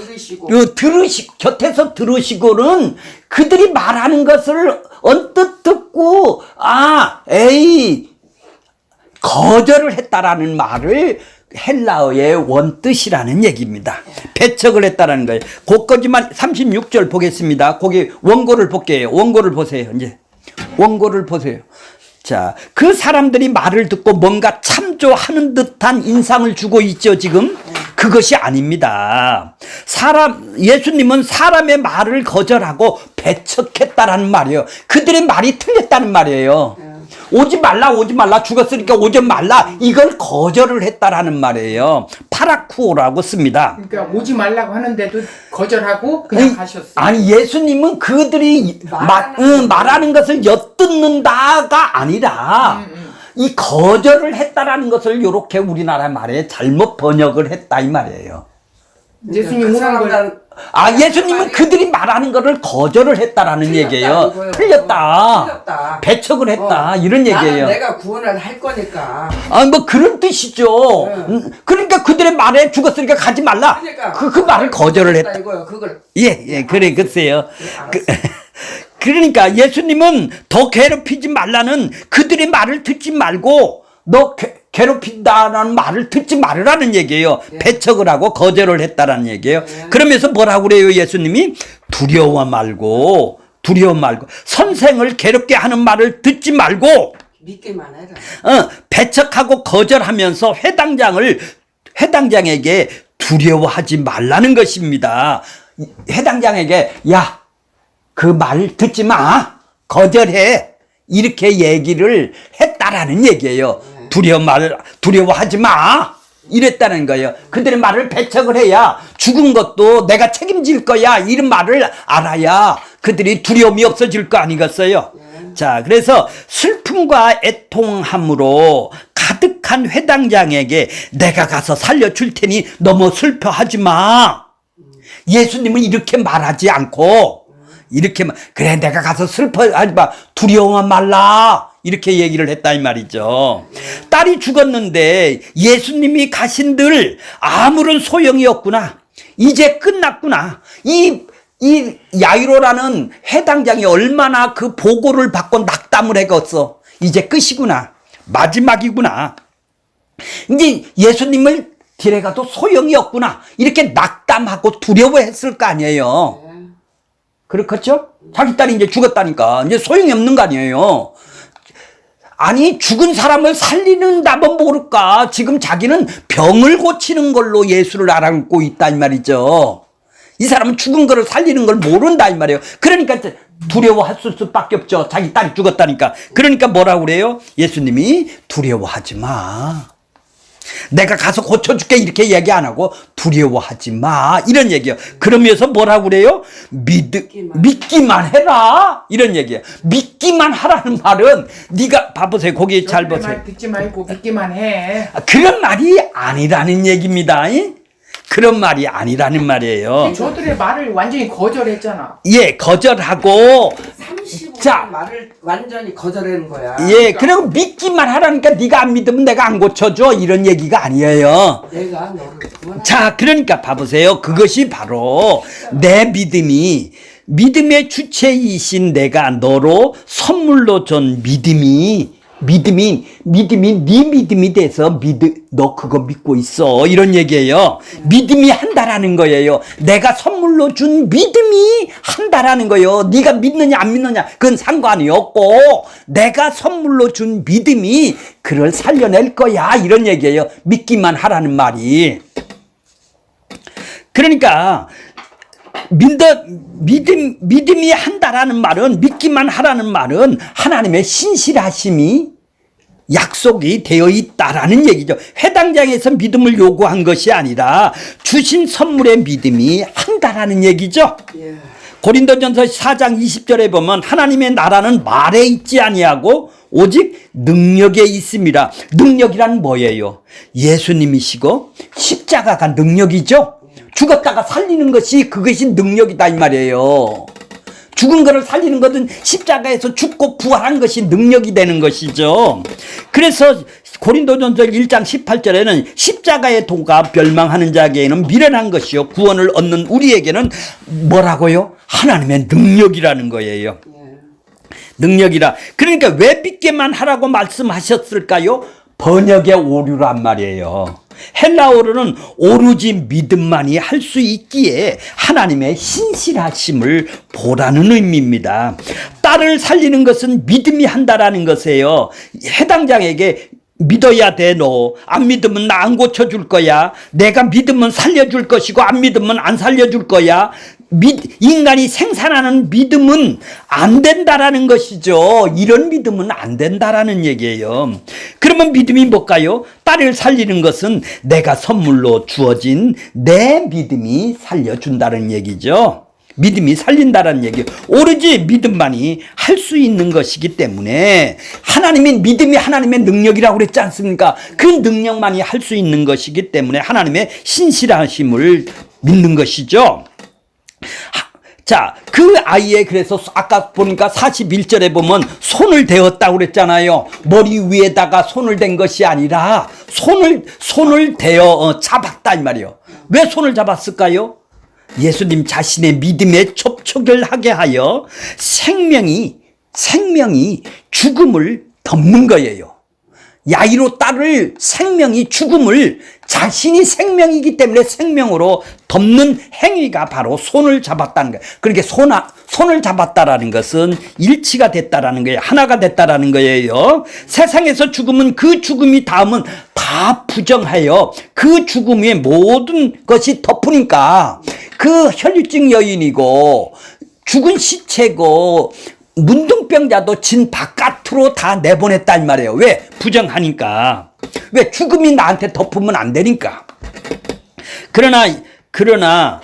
곁에서 들으시고는 그들이 말하는 것을 언뜻 듣고 거절을 했다라는 말을 헬라어의 원뜻이라는 얘기입니다. 배척을 했다라는 거예요. 거기까지만 36절 보겠습니다. 거기 원고를 볼게요. 원고를 보세요. 이제 원고를 보세요. 자, 그 사람들이 말을 듣고 뭔가 참조하는 듯한 인상을 주고 있죠, 지금? 그것이 아닙니다. 예수님은 사람의 말을 거절하고 배척했다라는 말이에요. 그들의 말이 틀렸다는 말이에요. 오지 말라, 죽었으니까 오지 말라, 이걸 거절을 했다라는 말이에요. 파라쿠오라고 씁니다. 그러니까 오지 말라고 하는데도 거절하고 그냥 가셨어요. 아니, 예수님은 그들이 말하는 것을 엿듣는다가 아니라 이 거절을 했다라는 것을 이렇게 우리나라 말에 잘못 번역을 했다 이 말이에요. 예수님 오는 걸 예수님은 그들이 말하는 것을 거절을 했다라는 얘기예요. 틀렸다. 배척을 했다. 이런 얘기예요. 내가 구원을 할 거니까. 그런 뜻이죠. 그러니까 그들의 말에 죽었으니까 가지 말라. 그러니까 그 말을 거절을 했다. 이거요. 그걸. 그래, 글쎄요. 알았어. 그러니까 예수님은 더 괴롭히지 말라는 그들의 말을 듣지 말고 너 괴롭힌다는 말을 듣지 말으라는 얘기예요. 배척을 하고 거절을 했다라는 얘기예요. 그러면서 뭐라고 그래요, 예수님이? 두려워 말고 선생을 괴롭게 하는 말을 듣지 말고 믿기만 해라. 배척하고 거절하면서 회당장에게 두려워하지 말라는 것입니다. 회당장에게 그 말 듣지 마. 거절해. 이렇게 얘기를 했다라는 얘기예요. 두려워하지 마. 이랬다는 거예요. 그들의 말을 배척을 해야 죽은 것도 내가 책임질 거야. 이런 말을 알아야 그들이 두려움이 없어질 거 아니겠어요? 자, 그래서 슬픔과 애통함으로 가득한 회당장에게 내가 가서 살려줄 테니 너무 슬퍼하지 마. 예수님은 이렇게 말하지 않고 그래 내가 가서 슬퍼하지 마. 두려워하지 말라. 이렇게 얘기를 했다 이 말이죠. 딸이 죽었는데 예수님이 가신들 아무런 소용이 없구나. 이제 끝났구나. 이 야이로라는 회당장이 얼마나 그 보고를 받고 낙담을 해갔어. 이제 끝이구나. 마지막이구나. 이제 예수님을 딜에 가도 소용이 없구나. 이렇게 낙담하고 두려워했을 거 아니에요. 그렇겠죠? 자기 딸이 이제 죽었다니까. 이제 소용이 없는 거 아니에요. 아니, 죽은 사람을 살리는다면 모를까. 지금 자기는 병을 고치는 걸로 예수를 알아보고 있다, 이 말이죠. 이 사람은 죽은 거를 살리는 걸 모른다, 이 말이에요. 그러니까 두려워했을 수밖에 없죠. 자기 딸이 죽었다니까. 그러니까 뭐라고 그래요? 예수님이 두려워하지 마. 내가 가서 고쳐줄게 이렇게 얘기 안 하고 두려워하지 마 이런 얘기예요. 그러면서 뭐라고 그래요? 믿기만 해라 이런 얘기예요. 믿기만 하라는 말은 네가 봐보세요. 거기 잘 보세요. 말 듣지 말고 믿기만 해. 그런 말이 아니라는 얘기입니다. 그런 말이 아니라는 말이에요. 저들의 말을 완전히 거절했잖아. 예, 거절하고 35년 자. 말을 완전히 거절하는 거야. 예, 그리고 믿기만 하라니까 네가 안 믿으면 내가 안 고쳐줘 이런 얘기가 아니에요. 내가 너를 구원하겠다. 자, 그러니까 봐보세요. 그것이 바로 내 믿음의 주체이신 내가 너로 선물로 준 믿음이 네 믿음이 돼서 너 그거 믿고 있어 이런 얘기예요. 믿음이 한다라는 거예요. 내가 선물로 준 믿음이 한다라는 거예요. 네가 믿느냐 안 믿느냐 그건 상관이 없고 내가 선물로 준 믿음이 그를 살려낼 거야 이런 얘기예요. 믿기만 하라는 말이. 그러니까 믿음이 한다라는 말은 믿기만 하라는 말은 하나님의 신실하심이 약속이 되어 있다라는 얘기죠. 회당장에서 믿음을 요구한 것이 아니라 주신 선물의 믿음이 한다라는 얘기죠. 예. 고린도전서 4장 20절에 보면 하나님의 나라는 말에 있지 아니하고 오직 능력에 있습니다. 능력이란 뭐예요? 예수님이시고 십자가가 능력이죠. 죽었다가 살리는 것이 그것이 능력이다 이 말이에요. 죽은 것을 살리는 것은 십자가에서 죽고 부활한 것이 능력이 되는 것이죠. 그래서 고린도전서 1장 18절에는 십자가의 도가 멸망하는 자에게는 미련한 것이요 구원을 얻는 우리에게는 뭐라고요? 하나님의 능력이라는 거예요. 능력이라. 그러니까 왜 믿게만 하라고 말씀하셨을까요? 번역의 오류란 말이에요. 헬라어로는 오로지 믿음만이 할 수 있기에 하나님의 신실하심을 보라는 의미입니다. 딸을 살리는 것은 믿음이 한다라는 것이에요. 해당장에게 믿어야 돼. 너 안 믿으면 나 안 고쳐줄 거야. 내가 믿으면 살려줄 것이고 안 믿으면 안 살려줄 거야. 인간이 생산하는 믿음은 안 된다라는 것이죠. 이런 믿음은 안 된다라는 얘기예요. 그러면 믿음이 뭘까요? 딸을 살리는 것은 내가 선물로 주어진 내 믿음이 살려준다는 얘기죠. 믿음이 살린다는 얘기예요. 오로지 믿음만이 할 수 있는 것이기 때문에 하나님의 믿음이 하나님의 능력이라고 그랬지 않습니까? 그 능력만이 할 수 있는 것이기 때문에 하나님의 신실하심을 믿는 것이죠. 자, 그 아이의 그래서 아까 보니까 41절에 보면 손을 대었다고 그랬잖아요. 머리 위에다가 손을 댄 것이 아니라 손을 대어 잡았다 이 말이에요. 왜 손을 잡았을까요? 예수님 자신의 믿음에 촉촉을 하게 하여 생명이 죽음을 덮는 거예요. 야이로 딸을 생명이 죽음을 자신이 생명이기 때문에 생명으로 덮는 행위가 바로 손을 잡았다는 거예요. 그러니까 손을 잡았다라는 것은 일치가 됐다라는 거예요. 하나가 됐다라는 거예요. 세상에서 죽으면 그 죽음이 다음은 다 부정하여 그 죽음의 모든 것이 덮으니까 그 혈류증 여인이고 죽은 시체고 문둥병자도 진 바깥으로 다 내보냈다 이 말이에요. 왜? 부정하니까. 왜? 죽음이 나한테 덮으면 안 되니까. 그러나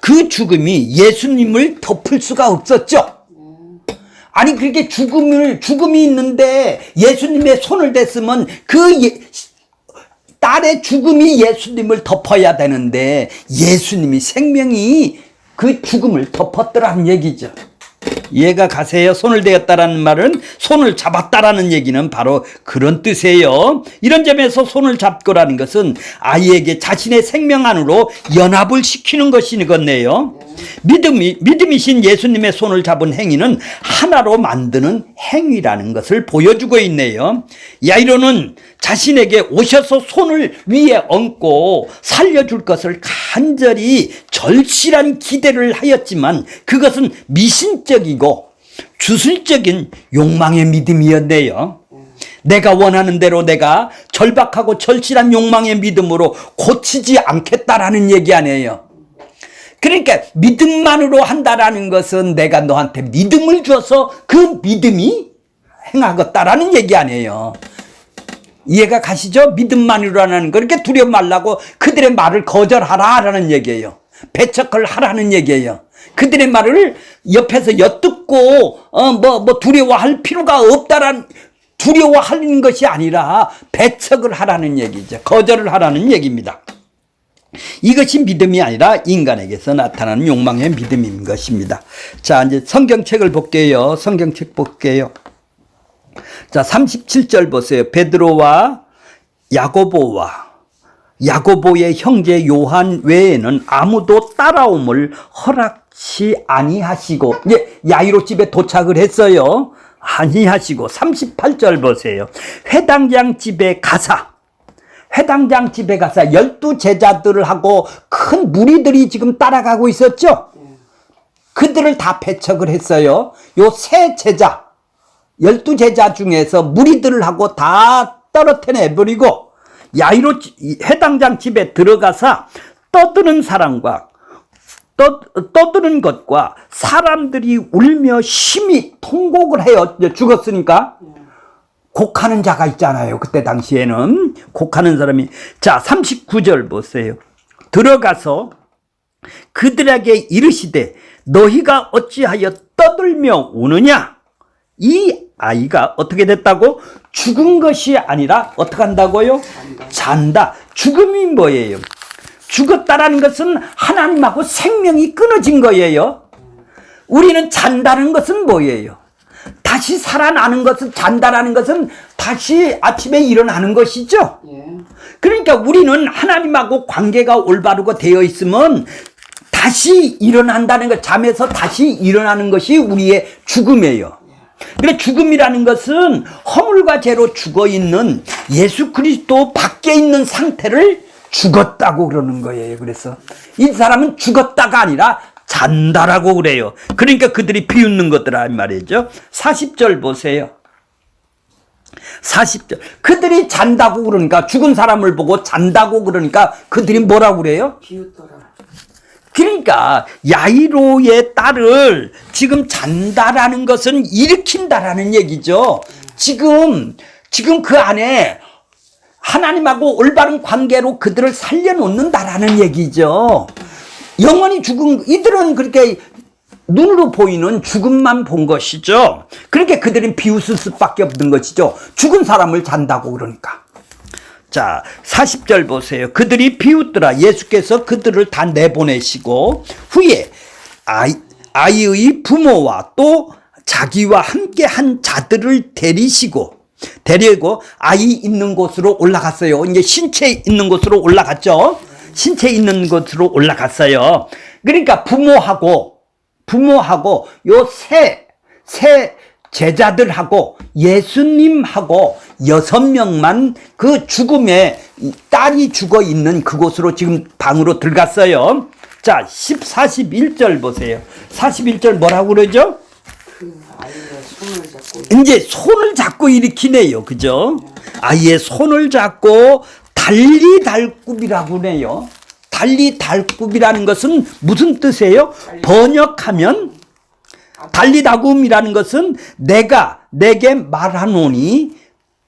그 죽음이 예수님을 덮을 수가 없었죠. 아니 그렇게 죽음이 있는데 예수님의 손을 댔으면 딸의 죽음이 예수님을 덮어야 되는데 예수님이 생명이 그 죽음을 덮었더라는 얘기죠. 이해가 가세요? 손을 대었다라는 말은 손을 잡았다라는 얘기는 바로 그런 뜻이에요. 이런 점에서 손을 잡고라는 것은 아이에게 자신의 생명 안으로 연합을 시키는 것이거든요. 믿음이신 예수님의 손을 잡은 행위는 하나로 만드는 행위라는 것을 보여주고 있네요. 야이로는 자신에게 오셔서 손을 위에 얹고 살려줄 것을 간절히 절실한 기대를 하였지만 그것은 미신적이고 주술적인 욕망의 믿음이었네요. 내가 원하는 대로 내가 절박하고 절실한 욕망의 믿음으로 고치지 않겠다라는 얘기 아니에요. 그러니까 믿음만으로 한다라는 것은 내가 너한테 믿음을 줘서 그 믿음이 행하겠다라는 얘기 아니에요. 이해가 가시죠? 믿음만으로 하는 거. 그렇게 두려워 말라고 그들의 말을 거절하라라는 얘기예요. 배척을 하라는 얘기예요. 그들의 말을 옆에서 엿듣고 두려워할 필요가 없다라는, 두려워하는 것이 아니라 배척을 하라는 얘기죠. 거절을 하라는 얘기입니다. 이것이 믿음이 아니라 인간에게서 나타나는 욕망의 믿음인 것입니다. 자, 이제 성경책을 볼게요. 성경책 볼게요. 자, 37절 보세요. 베드로와 야고보의 형제 요한 외에는 아무도 따라옴을 허락치 아니하시고, 이제 야이로 집에 도착을 했어요. 아니하시고 38절 보세요. 회당장 집에 가사 12 제자들을 하고 큰 무리들이 지금 따라가고 있었죠. 그들을 다 배척을 했어요. 요 세 제자 12제자 중에서 무리들을 하고 다 떨어뜨려버리고 야이로 회당장 집에 들어가서 떠드는 사람과 떠드는 것과 사람들이 울며 심히 통곡을 해요. 죽었으니까. 곡하는 자가 있잖아요. 그때 당시에는 곡하는 사람이. 자, 39절 보세요. 들어가서 그들에게 이르시되 너희가 어찌하여 떠들며 우느냐? 이 아이가 어떻게 됐다고? 죽은 것이 아니라 어떻게 한다고요? 잔다. 죽음이 뭐예요? 죽었다라는 것은 하나님하고 생명이 끊어진 거예요. 우리는 잔다는 것은 뭐예요? 다시 살아나는 것은, 잔다라는 것은 다시 아침에 일어나는 것이죠. 그러니까 우리는 하나님하고 관계가 올바르고 되어 있으면 다시 일어난다는 것, 잠에서 다시 일어나는 것이 우리의 죽음이에요. 그래, 죽음이라는 것은 허물과 죄로 죽어있는 예수 그리스도 밖에 있는 상태를 죽었다고 그러는 거예요. 그래서 이 사람은 죽었다가 아니라 잔다라고 그래요. 그러니까 그들이 비웃는 것들아 말이죠. 40절 보세요. 40절. 그들이 잔다고 그러니까, 죽은 사람을 보고 잔다고 그러니까 그들이 뭐라고 그래요? 비웃더라. 그러니까 야이로의 딸을 지금 잔다라는 것은 일으킨다라는 얘기죠. 지금 그 안에 하나님하고 올바른 관계로 그들을 살려놓는다라는 얘기죠. 영원히 죽은, 이들은 그렇게 눈으로 보이는 죽음만 본 것이죠. 그렇게 그들은 비웃을 수밖에 없는 것이죠. 죽은 사람을 잔다고 그러니까. 자, 40절 보세요. 그들이 비웃더라. 예수께서 그들을 다 내보내시고 후에 아이의 부모와 또 자기와 함께 한 자들을 데리고 아이 있는 곳으로 올라갔어요. 이제 신체 있는 곳으로 올라갔죠. 신체 있는 곳으로 올라갔어요. 그러니까 부모하고 요 세 제자들하고 예수님하고 6명만 그 죽음에 딸이 죽어 있는 그곳으로 지금 방으로 들어갔어요. 자, 41절 보세요. 41절 뭐라고 그러죠? 그 아이의 손을 잡고 이제 손을 잡고 일으키네요. 그죠? 아이의 손을 잡고 달리달굽이라고 그래요. 달리달굽이라는 것은 무슨 뜻이에요? 번역하면 달리달굽이라는 것은 내가 내게 말하노니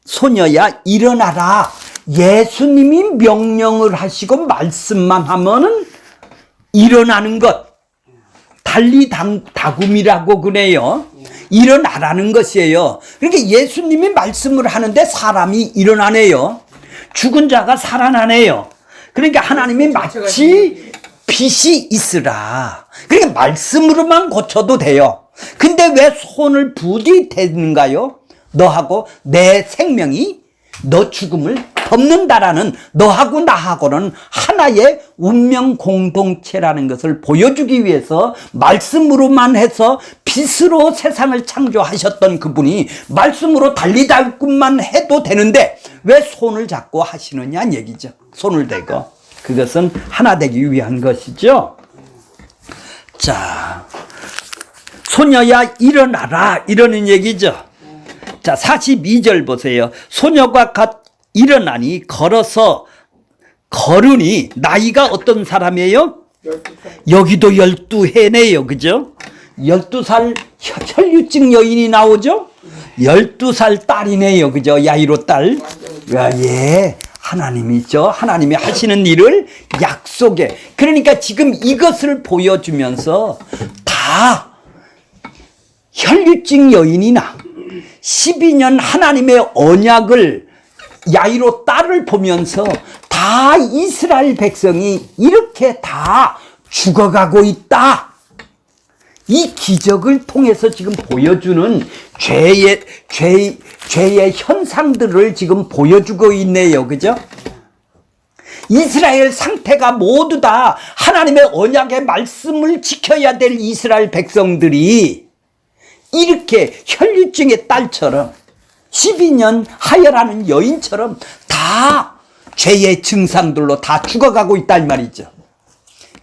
소녀야 일어나라. 예수님이 명령을 하시고 말씀만 하면은 일어나는 것. 달리달굽이라고 그래요. 일어나라는 것이에요. 그러니까 예수님이 말씀을 하는데 사람이 일어나네요. 죽은 자가 살아나네요. 그러니까 하나님이 마치 빛이 있으라. 그러니까 말씀으로만 고쳐도 돼요. 근데 왜 손을 부디 대는가요? 너하고 내 생명이 너 죽음을 덮는다라는 너하고 나하고는 하나의 운명 공동체라는 것을 보여주기 위해서 말씀으로만 해서 빛으로 세상을 창조하셨던 그분이 말씀으로 달리달군만 해도 되는데 왜 손을 잡고 하시느냐는 얘기죠. 손을 대고. 그것은 하나 되기 위한 것이죠. 자, 소녀야 일어나라 이러는 얘기죠. 자, 42절 보세요. 소녀가 갓 일어나니 걸어서 걸으니 나이가 어떤 사람이에요? 12살. 여기도 12해네요. 그죠? 12살 혈류증 여인이 나오죠? 12살 딸이네요. 그죠? 야이로 딸. 야, 예. 하나님이죠. 하나님이 하시는 일을 약속해. 그러니까 지금 이것을 보여주면서 다 혈류증 여인이나 12년 하나님의 언약을 야이로 딸을 보면서 다 이스라엘 백성이 이렇게 다 죽어가고 있다. 이 기적을 통해서 지금 보여주는 죄의 현상들을 지금 보여주고 있네요. 그죠? 이스라엘 상태가 모두 다 하나님의 언약의 말씀을 지켜야 될 이스라엘 백성들이 이렇게 혈류증의 딸처럼 12년 하혈하는 여인처럼 다 죄의 증상들로 다 죽어가고 있단 말이죠.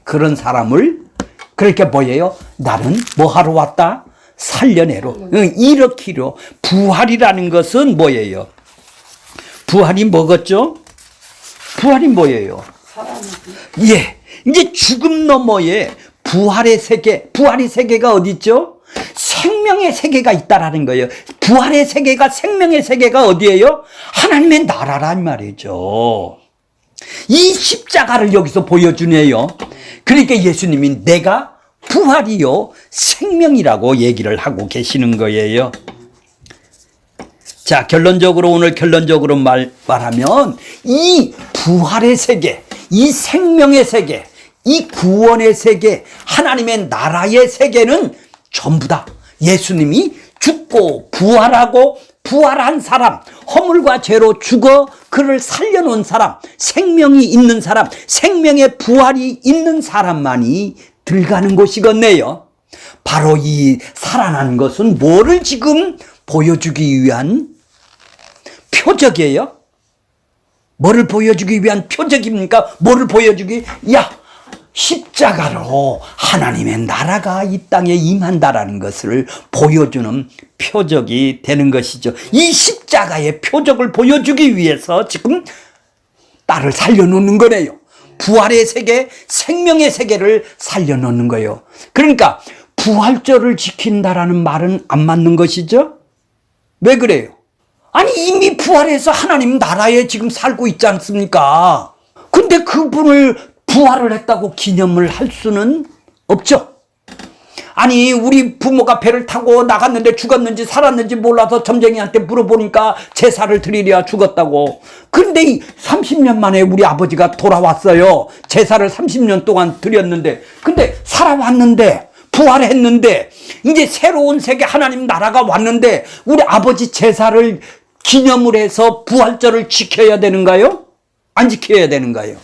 그런 사람을 그렇게 뭐예요? 나는 뭐 하러 왔다? 살려내로, 일으키려. 부활이라는 것은 뭐예요? 부활이 뭐겠죠? 부활이 뭐예요? 예, 이제 죽음 너머에 부활의 세계, 부활의 세계가 어디 있죠? 생명의 세계가 있다라는 거예요. 부활의 세계가, 생명의 세계가 어디예요? 하나님의 나라란 말이죠. 이 십자가를 여기서 보여주네요. 그러니까 예수님이 내가 부활이요 생명이라고 얘기를 하고 계시는 거예요. 자, 결론적으로 오늘 결론적으로 말하면 이 부활의 세계, 이 생명의 세계, 이 구원의 세계, 하나님의 나라의 세계는 전부 다 예수님이 죽고 부활하고 부활한 사람, 허물과 죄로 죽어 그를 살려놓은 사람, 생명이 있는 사람, 생명의 부활이 있는 사람만이 들어가는 곳이겠네요. 바로 이 살아난 것은 뭐를 지금 보여주기 위한 표적이에요? 뭐를 보여주기 위한 표적입니까? 뭐를 보여주기? 야, 십자가로 하나님의 나라가 이 땅에 임한다라는 것을 보여주는 표적이 되는 것이죠. 이 십자가의 표적을 보여주기 위해서 지금 딸을 살려놓는 거네요. 부활의 세계, 생명의 세계를 살려놓는 거예요. 그러니까 부활절을 지킨다라는 말은 안 맞는 것이죠. 왜 그래요? 아니 이미 부활해서 하나님 나라에 지금 살고 있지 않습니까? 근데 그분을 부활을 했다고 기념을 할 수는 없죠. 아니 우리 부모가 배를 타고 나갔는데 죽었는지 살았는지 몰라서 점쟁이한테 물어보니까 제사를 드리랴 죽었다고. 그런데 30년 만에 우리 아버지가 돌아왔어요. 제사를 30년 동안 드렸는데, 근데 살아왔는데 부활했는데 이제 새로운 세계 하나님 나라가 왔는데 우리 아버지 제사를 기념을 해서 부활절을 지켜야 되는가요? 안 지켜야 되는가요?